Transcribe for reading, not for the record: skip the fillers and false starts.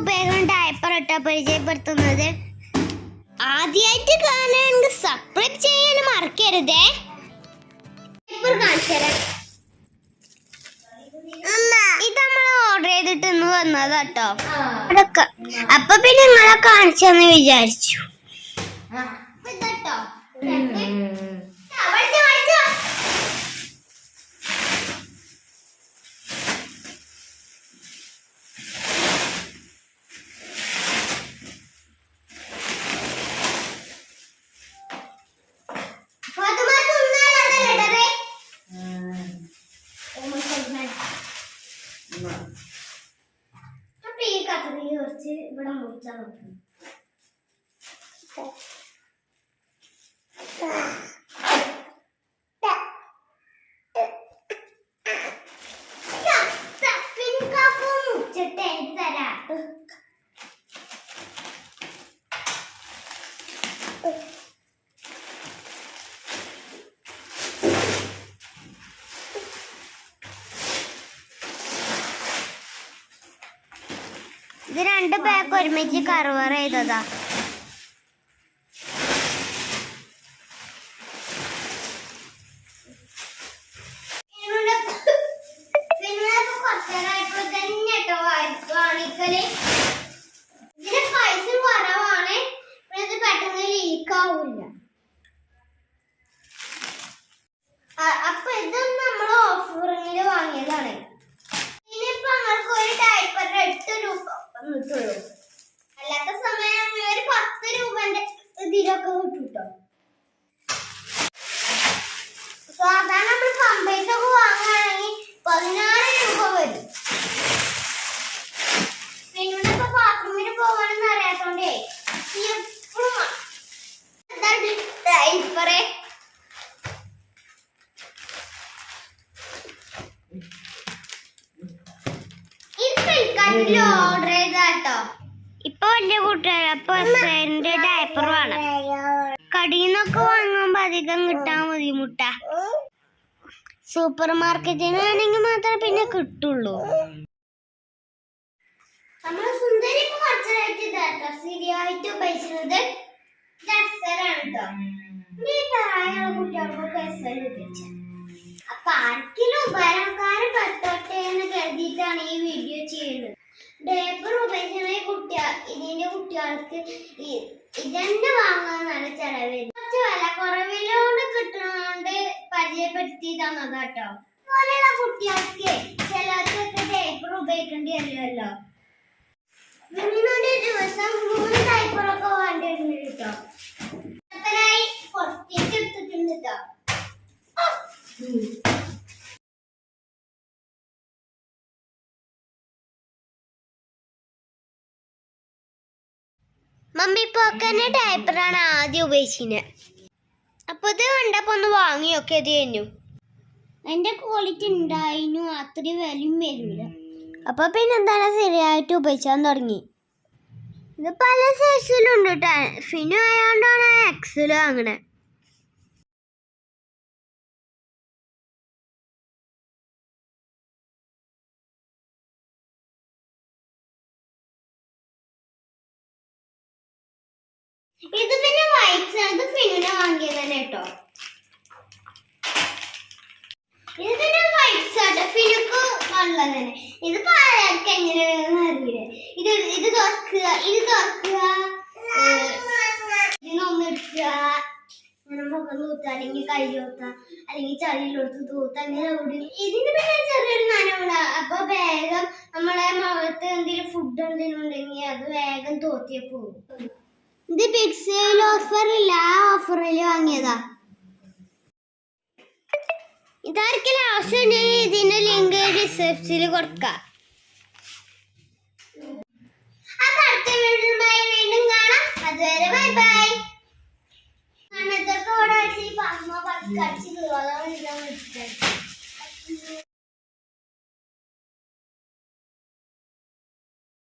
ഉപയോഗം ഡയപ്പർ ഇട്ടാ പരിചയപ്പെടുത്തുന്നത്. ആദ്യമായിട്ട് കാണുകയാണെങ്കിൽ സബ്സ്ക്രൈബ് ചെയ്യാൻ മറക്കരുതേ. ഇത് നമ്മൾ ഓർഡർ ചെയ്തിട്ട് ഇന്ന് വന്നതാട്ടോ. അപ്പൊ പിന്നെ നിങ്ങളെ കാണിച്ചെന്ന് വിചാരിച്ചു. അപ്പൊ ഈ കത്രി കുറച്ച് ഇവിടെ മുറിച്ചാൽ നോക്കണം. മുറിച്ചിട്ട് എനിക്ക് തരാം. ഇത് 2 പാക്ക് ഒരുമിച്ച് കർവർ ചെയ്തതാ. ഇതിന് പൈസ കുറവാണ്, ഇത് പെട്ടെന്ന് ലീക്ക് ആവില്ല. അപ്പൊ ഇത് നമ്മൾ ഓഫറിങ്ങില് വാങ്ങിയതാണ്. ഇനിയിപ്പോ ഞങ്ങൾക്ക് ഒരു ഡയപ്പറിന് 8 രൂപ കിട്ടുള്ളൂ. അല്ലാത്ത സമയം ഒരു 10 രൂപന്റെ ഇതിലൊക്കെ കിട്ടുട്ടോ. സാധാരണ നമ്മൾ കമ്പൈസ് ഒക്കെ വാങ്ങുകയാണെങ്കിൽ 16 രൂപ വരും. പിന്നെ ഇപ്പൊ ബാത്റൂമിന് പോകാനൊന്നും അറിയാത്തോണ്ടേ എപ്പോഴും ഡയപ്പറേ ഓർഡർ ചെയ്താട്ടോ. ഇപ്പൊ വലിയ കുട്ടികൾ അപ്പൊ എന്റെ ഡയപ്പർ വേണം. കടയിന്നൊക്കെ വാങ്ങുമ്പോ അധികം കിട്ടാൻ ബുദ്ധിമുട്ടാ. സൂപ്പർ മാർക്കറ്റിനാണെങ്കിൽ മാത്രമേ പിന്നെ കിട്ടുള്ളൂ. നമ്മള് സുന്ദരി ശരിയായിട്ട് ഉപയോഗിക്കുന്നത് കേട്ടോ. ഈ പ്രായമുള്ള കുട്ടികൾക്കൊക്കെ ഉപയോഗിച്ച അപ്പൊ ആർക്കെങ്കിലും ഉപകാരം പറ്റോട്ടെ എന്ന് കരുതിയിട്ടാണ് ഈ വീഡിയോ ചെയ്യുന്നത്. ഡയപ്പർ ഉപയോഗിക്കുന്ന ഇതിന്റെ കുട്ടികൾക്ക് ഇതന്നെ വാങ്ങാന്നാണ് ചെലവ്. കുറച്ച് വില കുറവിലോണ്ട് കിട്ടുന്നോണ്ട് പരിചയപ്പെടുത്തി തന്നതാട്ടോ. പോലെയുള്ള കുട്ടികൾക്ക് ചിലർക്കൊക്കെ ഡയപ്പർ ഉപയോഗിക്കേണ്ടി വരില്ലല്ലോ. ദിവസം 3 ഡയപ്പറൊക്കെ വേണ്ടി വരുന്നുണ്ട് കേട്ടോ. അതിനായി പുറത്തേക്ക് എടുത്തിട്ടുണ്ട് കേട്ടോ. മമ്മി പോക്കന്നെ ഡയപ്പറാണ് ആദ്യം ഉപയോഗിച്ചിരുന്നത്. അപ്പൊ ഇത് കണ്ടപ്പോ ഒന്ന് വാങ്ങിയൊക്കെ കഴിഞ്ഞു. എന്റെ ക്വാളിറ്റി ഉണ്ടായിരുന്നു, അത്രയും വിലയും വരില്ല. അപ്പൊ പിന്നെ എന്താണ് ശരിയായിട്ട് ഉപയോഗിച്ചാൻ തുടങ്ങി. ഇത് പല സൈസിലുണ്ട് കേട്ടോ. ഫിനു ആയതുകൊണ്ടാണ് എക്സൽ വാങ്ങണേ. ഇത് പിന്നെ വൈറ്റ് ആണ്, ഫിനുനെ വാങ്ങിയത് തന്നെ കേട്ടോ. ഇത് പിന്നെ വൈറ്റ് ആണ്, ഫിനുക്ക് നല്ലത് തന്നെ. ഇത് പാലർക്ക് എങ്ങനെയാണെന്ന് അറിയില്ല. ഇത് തുറക്കുക, ഇതിനൊന്ന് എടുക്കുക, മുഖം തൂത്ത, അല്ലെങ്കിൽ കൈ തൂത്ത, അല്ലെങ്കിൽ ചളിയിലോട്ട് തൂത്ത, അങ്ങനെ ഓടി. ഇതിന് പിന്നെ ചെറിയൊരു നനവുണ്ട. അപ്പൊ വേഗം നമ്മളെ മുഖത്ത് എന്തെങ്കിലും ഫുഡ് എന്തെങ്കിലും ഉണ്ടെങ്കിൽ അത് വേഗം തോത്തിയ പോകും. ഇത് ബിഗ് സെയിൽ ഓഫറില്ല, ആ ഓഫറിൽ വാങ്ങിയതാ. ഇതാർക്കെങ്കിലും ആവശ്യമുണ്ടെങ്കിൽ ഇതിന്റെ ലിങ്ക് ഡിസ്ക്രിപ്ഷനിൽ കൊടുക്കാം.